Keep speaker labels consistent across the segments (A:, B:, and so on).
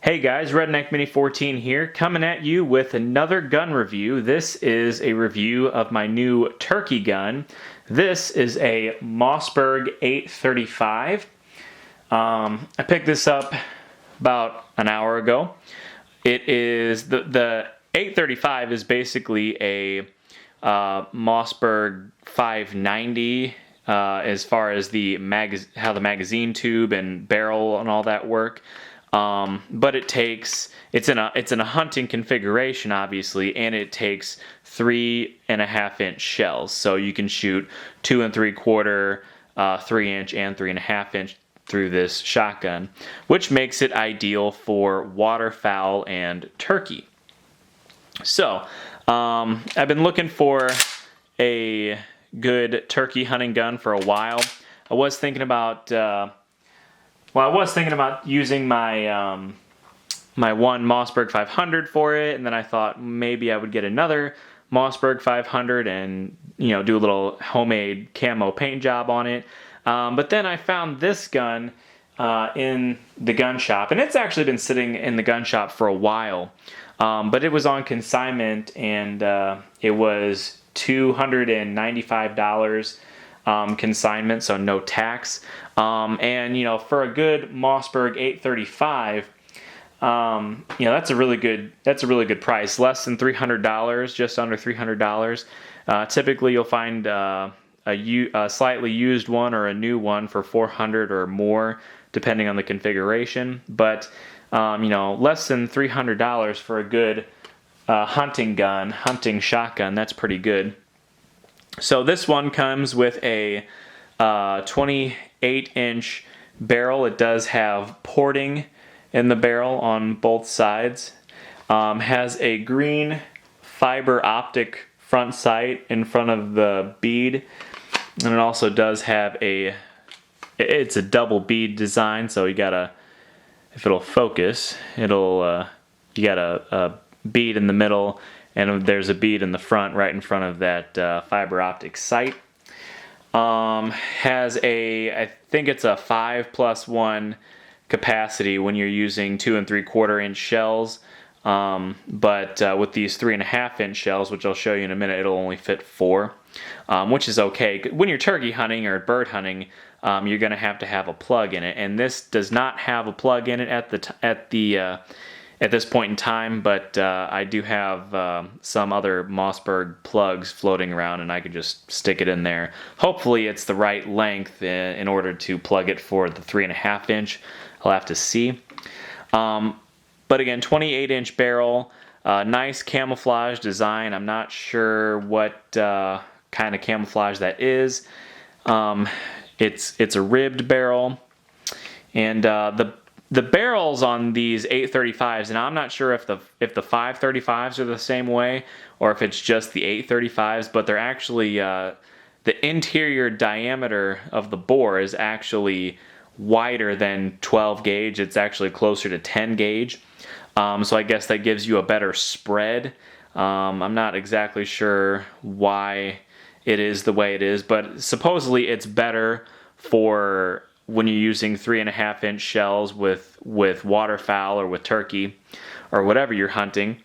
A: Hey guys, Redneck Mini 14 here, coming at you with another gun review. This is a review of my new turkey gun. This is a Mossberg 835. I picked this up about an hour ago. It is the 835 is basically a Mossberg 590 as far as the how the magazine tube and barrel and all that work. But it's in a hunting configuration, obviously, and it takes 3.5 inch shells. So you can shoot 2 3/4, 3 inch, and 3.5 inch through this shotgun, which makes it ideal for waterfowl and turkey. So, I've been looking for a good turkey hunting gun for a while. I was thinking about using my my one Mossberg 500 for it, and then I thought maybe I would get another Mossberg 500 and do a little homemade camo paint job on it. But then I found this gun in the gun shop, and it's actually been sitting in the gun shop for a while. But it was on consignment, and it was $295. Consignment, so no tax. And for a good Mossberg 835, that's a really good price. Less than $300, just under $300. Typically, you'll find a slightly used one or a new one for $400 or more, depending on the configuration. But less than $300 for a good hunting shotgun. That's pretty good. So this one comes with a 28-inch barrel. It does have porting in the barrel on both sides. Has a green fiber optic front sight in front of the bead, and it also does have it's a double bead design. So you gotta, if it'll focus, you got a bead in the middle, and there's a bead in the front, right in front of that fiber optic sight. Has I think it's a 5+1 capacity when you're using 2 3/4 inch shells. But with these 3.5 inch shells, which I'll show you in a minute, it'll only fit 4, which is okay. When you're turkey hunting or bird hunting, you're going to have a plug in it, and this does not have a plug in it at this point in time, but I do have some other Mossberg plugs floating around, and I could just stick it in there. Hopefully it's the right length in order to plug it for the 3.5 inch. I'll have to see. But again, 28-inch barrel, nice camouflage design. I'm not sure what kind of camouflage that is. It's a ribbed barrel, and the barrels on these 835s, and I'm not sure if the 535s are the same way or if it's just the 835s, but they're actually the interior diameter of the bore is actually wider than 12 gauge. It's actually closer to 10 gauge. So I guess that gives you a better spread. I'm not exactly sure why it is the way it is, but supposedly it's better for when you're using 3.5 inch shells with waterfowl or with turkey or whatever you're hunting.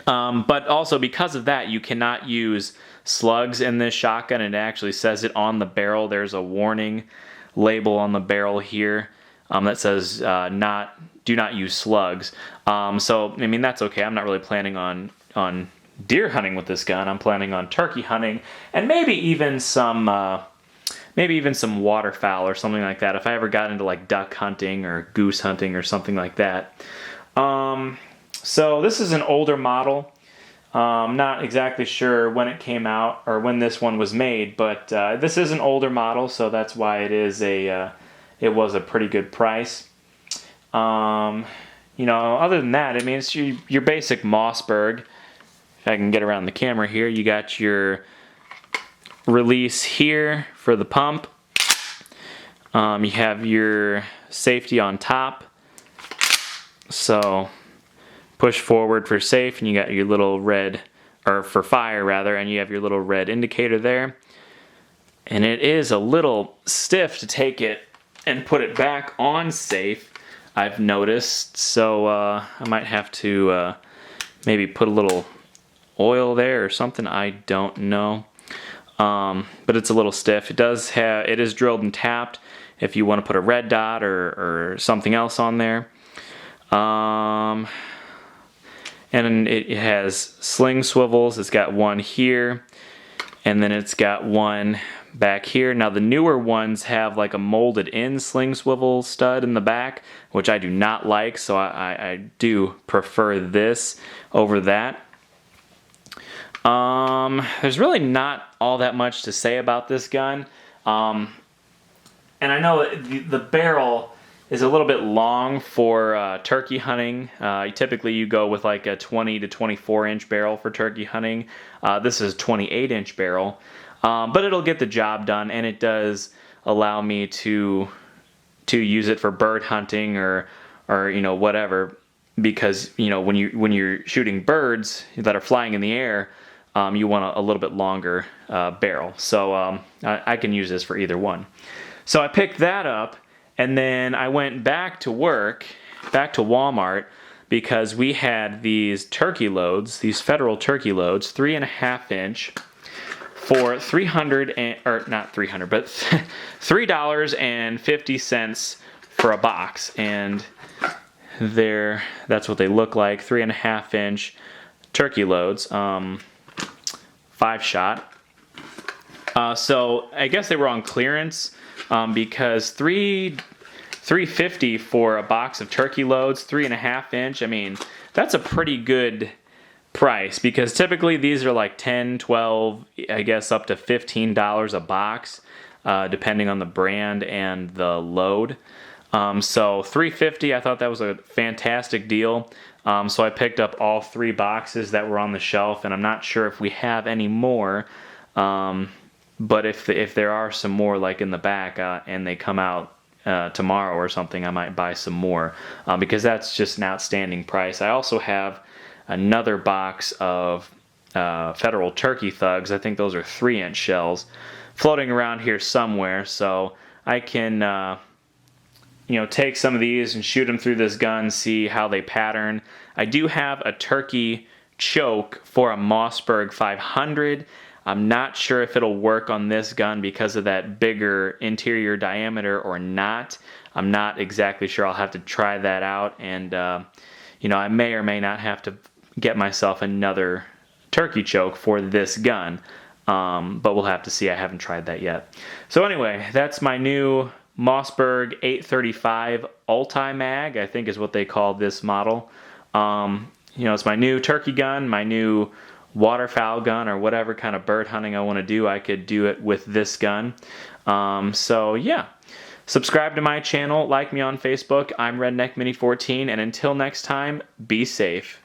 A: But also because of that, you cannot use slugs in this shotgun. It actually says it on the barrel. There's a warning label on the barrel here that says do not use slugs. So I mean, that's okay. I'm not really planning on deer hunting with this gun. I'm planning on turkey hunting and maybe even some waterfowl or something like that, if I ever got into like duck hunting or goose hunting or something like that. So this is an older model. Not exactly sure when it came out or when this one was made, but this is an older model, so that's why it was a pretty good price. Other than that, I mean, it's your basic Mossberg. If I can get around the camera here, you got your release here for the pump. You have your safety on top, so push forward for safe, and you got your little red, or for fire rather, and you have your little red indicator there. And it is a little stiff to take it and put it back on safe. I've noticed. So I might have to maybe put a little oil there or something. I don't know. But it's a little stiff. It is drilled and tapped if you want to put a red dot or something else on there. And it has sling swivels. It's got one here, and then it's got one back here. Now the newer ones have like a molded in sling swivel stud in the back, which I do not like, so I do prefer this over that. There's really not all that much to say about this gun. And I know the barrel is a little bit long for turkey hunting. Typically you go with like a 20 to 24 inch barrel for turkey hunting. This is a 28 inch barrel, but it'll get the job done, and it does allow me to use it for bird hunting or whatever, because when you're shooting birds that are flying in the air, you want a little bit longer barrel. So I can use this for either one. So I picked that up, and then I went back to work, back to Walmart, because we had these turkey loads, these federal turkey loads, 3.5 inch, for $3.50 for a box, and that's what they look like, 3.5 inch turkey loads, 5-shot. So I guess they were on clearance. Because $3.50 for a box of turkey loads, 3.5 inch. I mean, that's a pretty good price, because typically these are like $10, $12, I guess up to $15 a box, depending on the brand and the load. So $3.50, I thought that was a fantastic deal. So I picked up all 3 boxes that were on the shelf, and I'm not sure if we have any more. But if there are some more like in the back and they come out tomorrow or something, I might buy some more, because that's just an outstanding price. I also have another box of Federal Turkey Thugs. I think those are 3-inch shells floating around here somewhere, so I can take some of these and shoot them through this gun, see how they pattern. I do have a turkey choke for a Mossberg 500. I'm not sure if it'll work on this gun because of that bigger interior diameter or not. I'm not exactly sure. I'll have to try that out, and I may or may not have to get myself another turkey choke for this gun, but we'll have to see. I haven't tried that yet. So anyway, that's my new Mossberg 835 Ulti-Mag, I think is what they call this model. It's my new turkey gun, my new waterfowl gun, or whatever kind of bird hunting I want to do. I could do it with this gun. So yeah, subscribe to my channel, like me on Facebook. I'm Redneck Mini 14, and until next time, be safe.